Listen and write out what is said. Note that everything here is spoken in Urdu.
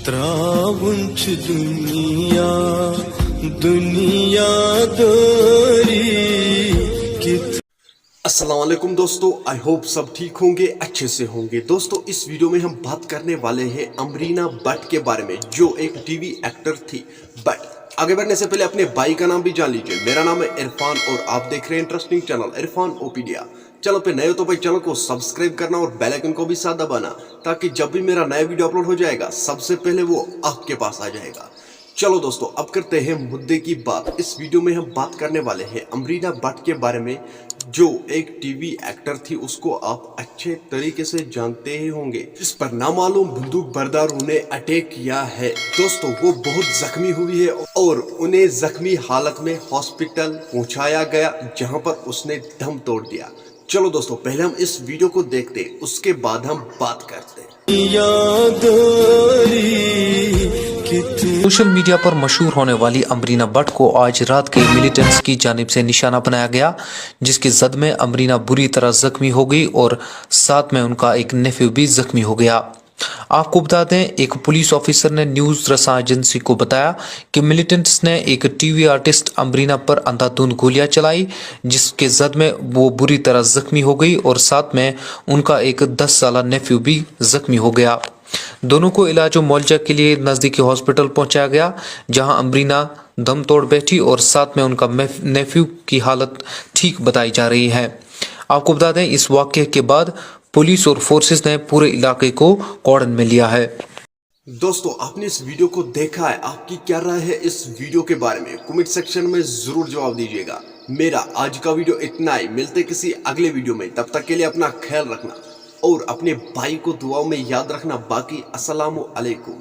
تراون چھ دنیا داری کت۔ السلام علیکم دوستو، آئی ہوپ سب ٹھیک ہوں گے، اچھے سے ہوں گے۔ دوستو اس ویڈیو میں ہم بات کرنے والے ہیں امرینا بٹ کے بارے میں، جو ایک ٹی وی ایکٹر تھی۔ بٹ آگے بڑھنے سے پہلے اپنے بھائی کا نام بھی جان لیجئے۔ میرا نام ہے عرفان اور آپ دیکھ رہے ہیں انٹرسٹنگ چینل عرفان اوپیڈیا۔ چینل پہ نئے ہو تو بھائی چینل کو سبسکرائب کرنا اور بیل آئیکن کو بھی ساتھ دبانا، تاکہ جب بھی میرا نیا ویڈیو اپلوڈ ہو جائے گا سب سے پہلے وہ آپ کے پاس آ جائے گا۔ چلو دوستو اب کرتے ہیں مدعے کی بات۔ اس ویڈیو میں ہم بات کرنے والے ہیں امرینا بٹ کے بارے میں، جو ایک ٹی وی ایکٹر تھی۔ اس کو آپ اچھے طریقے سے جانتے ہی ہوں گے، جس پر نامعلوم بندوق برداروں نے اٹیک کیا ہے۔ دوستو وہ بہت زخمی ہوئی ہے اور انہیں زخمی حالت میں ہاسپٹل پہنچایا گیا، جہاں پر اس نے دم توڑ دیا۔ چلو دوستو پہلے ہم اس ویڈیو کو دیکھتے ہیں، اس کے بعد ہم بات کرتے ہیں۔ سوشل میڈیا پر مشہور ہونے والی امرینا بٹ کو آج رات کے ملیٹنٹس کی جانب سے نشانہ بنایا گیا، جس کی زد میں امرینا بری طرح زخمی ہو گئی اور ساتھ میں ان کا ایک نیفیو بھی زخمی ہو گیا۔ آپ کو بتا دیں، ایک پولیس آفیسر نے نیوز رساں ایجنسی کو بتایا کہ ملیٹنٹس نے ایک ٹی وی آرٹسٹ امرینا پر اندھا دھند گولیاں چلائی، جس کے زد میں وہ بری طرح زخمی ہو گئی اور ساتھ میں ان کا ایک 10 سالہ نیفیو بھی زخمی ہو گیا۔ دونوں کو علاج و معالجہ کے لیے نزدیکی ہاسپٹل پہنچایا گیا، جہاں امرینا دم توڑ بیٹھی اور ساتھ میں ان کا نیفیو کی حالت ٹھیک بتائی جا رہی ہے۔ آپ کو بتا دیں، اس واقعے کے بعد پولیس اور فورسز نے پورے علاقے کو کارڈن میں لیا ہے۔ دوستو آپ نے اس ویڈیو کو دیکھا ہے، آپ کی کیا رائے ہے اس ویڈیو کے بارے میں؟ کمنٹ سیکشن میں ضرور جواب دیجیے گا۔ میرا آج کا ویڈیو اتنا ہی، ملتے کسی اگلے ویڈیو میں، تب تک کے لیے اپنا خیال رکھنا اور اپنے بھائی کو دعاؤں میں یاد رکھنا۔ باقی السلام علیکم۔